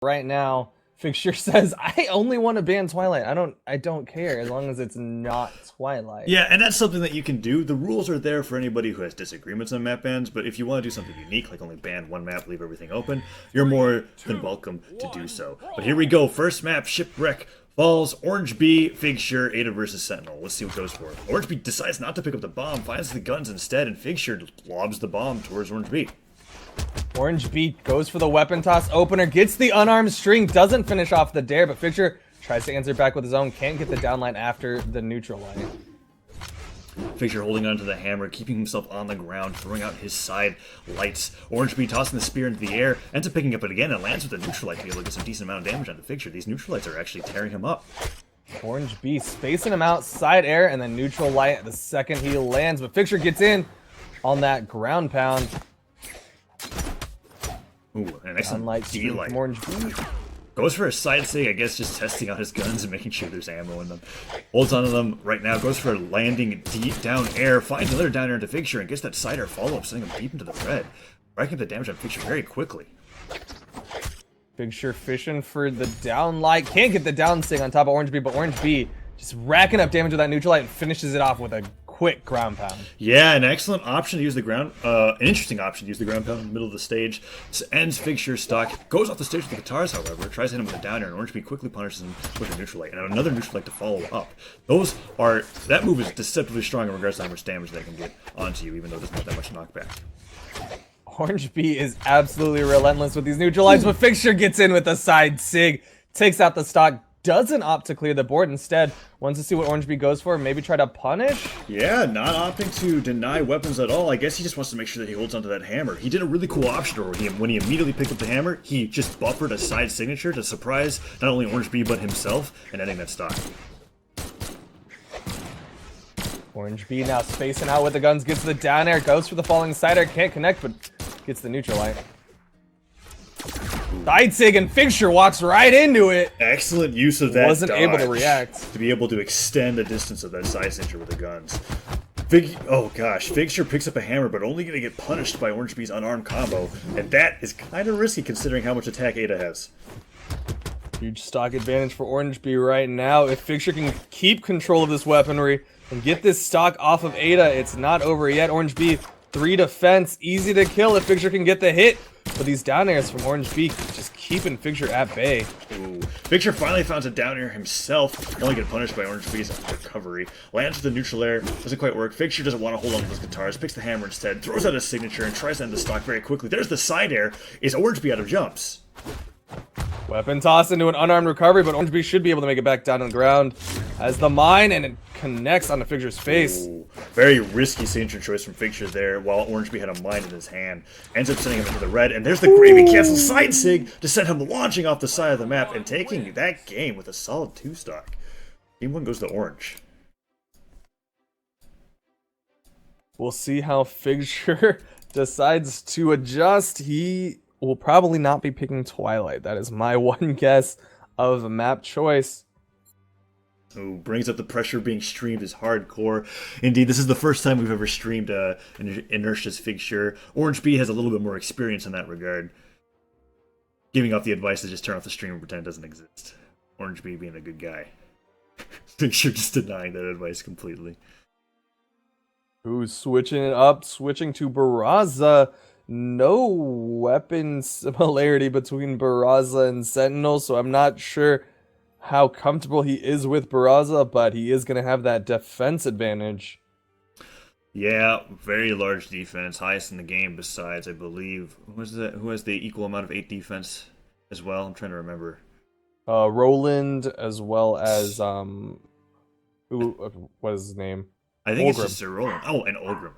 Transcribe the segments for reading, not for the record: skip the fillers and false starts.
right now. Figsure says, I only want to ban Twilight. I don't care as long as it's not Twilight. Yeah, and that's something that you can do. The rules are there for anybody who has disagreements on map bans, but if you want to do something unique, like only ban one map, leave everything open, you're more than welcome to do so. But here we go. First map, Shipwreck Falls, Orange B, Figsure, Ada versus Sentinel. Let's see what goes for it. Orange B decides not to pick up the bomb, finds the guns instead, and Figsure lobs the bomb towards Orange B. Orange B goes for the weapon toss opener, gets the unarmed string, doesn't finish off the dare, but Figsure tries to answer back with his own, can't get the downline after the neutral light. Figsure holding onto the hammer, keeping himself on the ground, throwing out his side lights. Orange B tossing the spear into the air, ends up picking up it again, and lands with a neutral light to be able to get some decent amount of damage onto Figsure. These neutral lights are actually tearing him up. Orange B spacing him out, side air, and then neutral light the second he lands, but Figsure gets in on that ground pound. Ooh, an excellent D-light. Orange B. Goes for a side sig, I guess just testing out his guns and making sure there's ammo in them. Holds onto them right now, goes for a landing deep down air, finds another down air into Figsure, and gets that side air follow-up, sending him deep into the red. Racking up the damage on Figsure very quickly. Figsure fishing for the down light. Can't get the down sig on top of Orange B, but Orange B just racking up damage with that neutral light and finishes it off with a quick ground pound. Yeah, an excellent option to use the ground, an interesting option to use the ground pound in the middle of the stage. This ends Figsure's stock, goes off the stage with the guitars, however, tries to hit him with a down air, and Orange B quickly punishes him with a neutral light, and another neutral light to follow up. That move is deceptively strong in regards to how much damage they can get onto you, even though it doesn't have that much knockback. Orange B is absolutely relentless with these neutral lights, but Figsure gets in with a side sig, takes out the stock, doesn't opt to clear the board, instead wants to see what Orange B goes for, maybe try to punish? Yeah, not opting to deny weapons at all. I guess he just wants to make sure that he holds onto that hammer. He did a really cool option where when he immediately picked up the hammer, he just buffered a side signature to surprise not only Orange B but himself and ending that stock. Orange B now spacing out with the guns, gets the down air, goes for the falling side air, can't connect, but gets the neutral light. Side sig, and Figsure walks right into it. Excellent use of that. Wasn't able to react. To be able to extend the distance of that side signature with the guns. Oh gosh, Figsure picks up a hammer, but only going to get punished by Orange B's unarmed combo, and that is kind of risky considering how much attack Ada has. Huge stock advantage for Orange B right now. If Figsure can keep control of this weaponry and get this stock off of Ada, it's not over yet. Orange B, 3 defense, easy to kill if Figsure can get the hit. But these down airs from Orange B just keeping Figsure at bay. Ooh. Figsure finally finds a down air himself. Only get punished by Orange B's recovery. Lands with the neutral air. Doesn't quite work. Figsure doesn't want to hold on to those guitars. Picks the hammer instead. Throws out his signature and tries to end the stock very quickly. There's the side air. Is Orange B out of jumps? Weapon toss into an unarmed recovery, but Orange B should be able to make it back down on the ground. As the mine, and it connects onto Figure's face. Ooh, very risky signature choice from Figsure there, while Orange B had a mine in his hand. Ends up sending him into the red, and there's the gravy cancel side sig to send him launching off the side of the map and taking that game with a solid 2 stock. Game 1 goes to Orange. We'll see how Figsure decides to adjust. He will probably not be picking Twilight. That is my one guess of a map choice. Who brings up the pressure being streamed is hardcore. Indeed, this is the first time we've ever streamed Inertia's Figsure. Orange B has a little bit more experience in that regard. Giving off the advice to just turn off the stream and pretend it doesn't exist. Orange B being a good guy. Figsure just denying that advice completely. Who's switching it up, switching to Barraza. No weapon similarity between Barraza and Sentinel, so I'm not sure how comfortable he is with Barraza, but he is going to have that defense advantage. Yeah, very large defense, highest in the game besides, I believe. Who has the equal amount of 8 defense as well? I'm trying to remember. Roland, as well as, what is his name? I think it's just Sir Roland. Oh, and Ulgrim.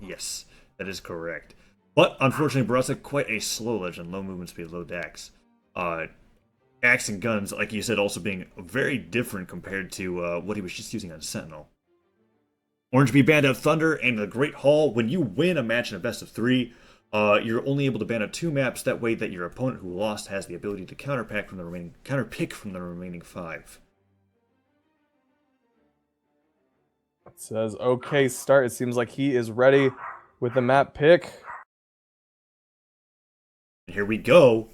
Yes, that is correct. But, unfortunately, Barraza quite a slow legend, low movement speed, low dex. Axe and guns, like you said, also being very different compared to what he was just using on Sentinel. Orange B banned out Thunder and the Great Hall. When you win a match in a best of 3, you're only able to ban out 2 maps. That way that your opponent who lost has the ability to counterpick from the remaining 5. It says, okay, start. It seems like he is ready with the map pick. Here we go.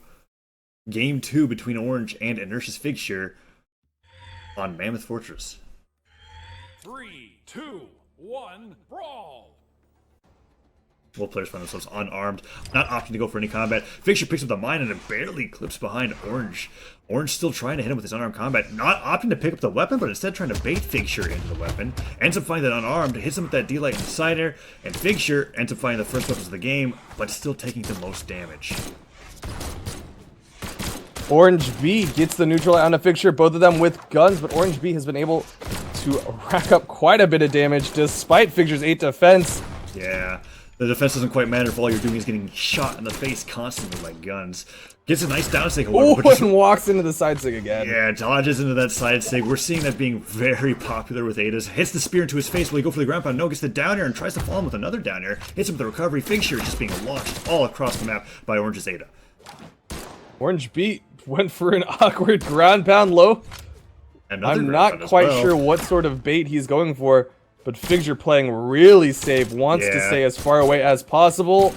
Game 2 between Orange and Inertia's Figsure on Mammoth Fortress. 3, 2, 1, brawl! Both players find themselves unarmed, not opting to go for any combat. Figsure picks up the mine and it barely clips behind Orange. Orange still trying to hit him with his unarmed combat, not opting to pick up the weapon, but instead trying to bait Figsure into the weapon. Ends up finding that unarmed, hits him with that D-Light inside air, and Figsure ends up finding the first weapons of the game, but still taking the most damage. Orange B gets the neutral light on a Figsure, both of them with guns, but Orange B has been able to rack up quite a bit of damage despite Figure's 8 defense. Yeah, the defense doesn't quite matter if all you're doing is getting shot in the face constantly by guns. Gets a nice down sig, however, Oh, but just, and walks into the side sig again. yeah, dodges into that side sig. We're seeing that being very popular with Ada's. Hits the spear into his face while he go for the ground pound. No, gets the down air and tries to follow him with another down air. Hits him with the recovery. Figsure just being launched all across the map by Orange's Ada. Orange B went for an awkward ground pound low. Another I'm ground not pound as quite well. sure what sort of bait he's going for, but Figsure playing really safe, wants to Yeah. stay as far away as possible.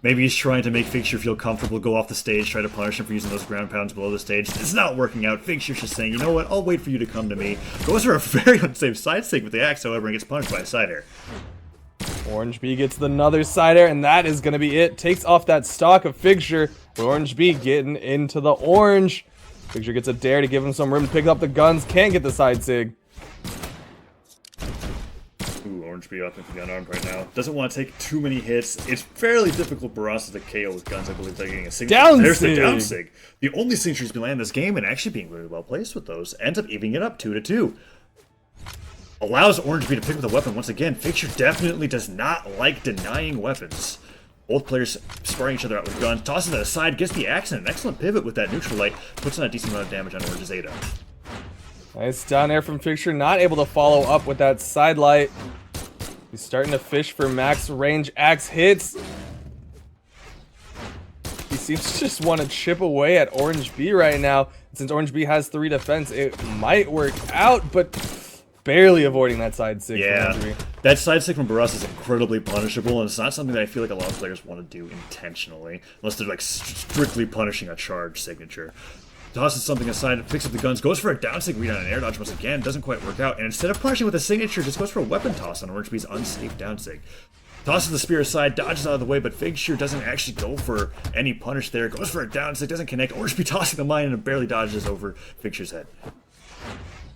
Maybe he's trying to make Figsure feel comfortable, go off the stage, try to punish him for using those ground pounds below the stage. It's not working out. Figure's just saying, you know what, I'll wait for you to come to me. Goes for a very unsafe side stick with the axe, however, and gets punished by a side air. Orange B gets another side air, and that is going to be it. Takes off that stock of Figsure. Orange B getting into the orange. Figsure gets a dare to give him some room to pick up the guns. Can't get the side sig. Ooh, Orange B up into the unarmed right now. Doesn't want to take too many hits. It's fairly difficult for Barraza to KO with guns. I believe they're getting a signature. Down There's sig. the down sig. The only signature he's been landing this game and actually being really well placed with those. Ends up evening it up 2-2. Allows Orange B to pick up the weapon once again. Figsure definitely does not like denying weapons. Both players sparring each other out with guns. Tosses it aside, gets the axe and an excellent pivot with that neutral light. Puts on a decent amount of damage on Orange's Ada. Nice down air from Figsure. Not able to follow up with that side light. He's starting to fish for max range axe hits. He seems to just want to chip away at Orange B right now. Since Orange B has 3 defense, it might work out, but barely avoiding that side sig. Yeah, From that side stick from Barraza is incredibly punishable, and it's not something that I feel like a lot of players want to do intentionally, unless they're like strictly punishing a charge signature. Tosses something aside, picks up the guns, goes for a down sig read on an air dodge once again, doesn't quite work out, and instead of punishing with a signature, just goes for a weapon toss on Orange B's unsafe down sig. Tosses the spear aside, dodges out of the way, but Figsure doesn't actually go for any punish there. Goes for a down sig, doesn't connect. Orange B tossing the mine and it barely dodges over Figure's head.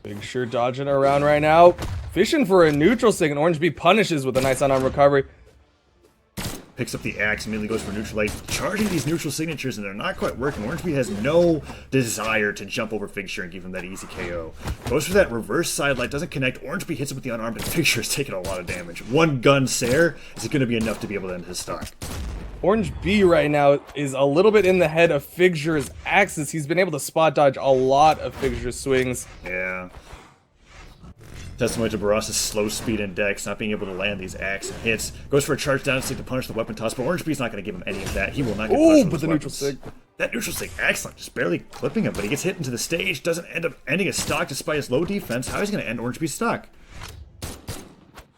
Figsure dodging around right now. Fishing for a neutral sig, and Orange B punishes with a nice unarmed recovery. Picks up the axe, immediately goes for neutral light, charging these neutral signatures, and they're not quite working. Orange B has no desire to jump over Figsure and give him that easy KO. Goes for that reverse side light, doesn't connect. Orange B hits him with the unarmed, and Figsure is taking a lot of damage. One gun Sair is going to be enough to be able to end his stock. Orange B right now is a little bit in the head of Figure's axes. He's been able to spot dodge a lot of Figure's swings. Yeah. Testimony to Barraza's slow speed and dex, not being able to land these axe hits. Goes for a charge down stick to punish the weapon toss, but Orange B's not going to give him any of that. He will not get punished Oh, with but his the neutral weapons. sig. That neutral sig, excellent. Just barely clipping him, but he gets hit into the stage. Doesn't end up ending his stock despite his low defense. How is he going to end Orange B's stock?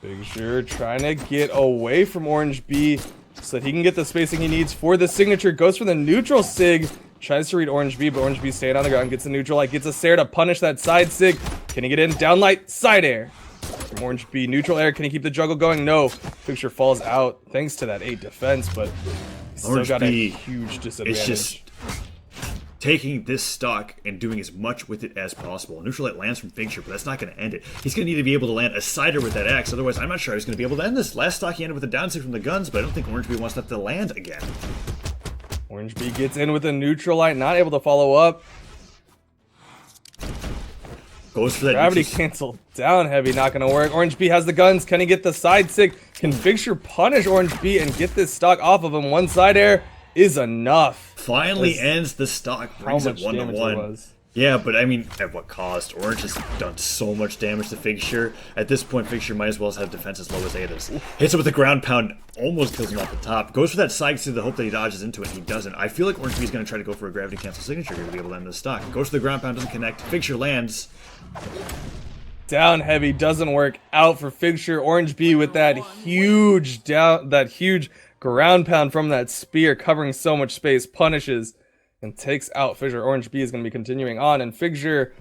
Figsure trying to get away from Orange B so that he can get the spacing he needs for the signature. Goes for the neutral sig. Tries to read Orange B, but Orange B staying on the ground. Gets the neutral light. Gets a Sair to punish that side sig. Can he get in? Down light. Side air. From Orange B. Neutral air. Can he keep the juggle going? No. Figsure falls out thanks to that 8 defense, but he's still Orange got B a huge disadvantage. It's just taking this stock and doing as much with it as possible. Neutral light lands from Figsure, but that's not going to end it. He's going to need to be able to land a cider with that axe, otherwise I'm not sure he's going to be able to end this. Last stock he ended with a down stick from the guns, but I don't think Orange B wants that to land again. Orange B gets in with a neutral light, not able to follow up. Goes for that Gravity neutral- cancel down heavy, not gonna work. Orange B has the guns. Can he get the side sig? Can Figsure punish Orange B and get this stock off of him? One side air is enough. Finally That's ends the stock, How brings it much 1 to damage it 1. was. Yeah, but I mean, at what cost? Orange has done so much damage to Figsure. At this point, Figsure might as well have defense as low as Ada's. Hits it with the ground pound, almost kills him off the top. Goes for that side to the hope that he dodges into it, and he doesn't. I feel like Orange B is going to try to go for a gravity cancel signature here to be able to end this stock. Goes for the ground pound, doesn't connect. Figsure lands. Down heavy doesn't work out for Figsure. Orange B with that huge ground pound from that spear, covering so much space, punishes. and takes out Figsure. Orange B is going to be continuing on, and Figsure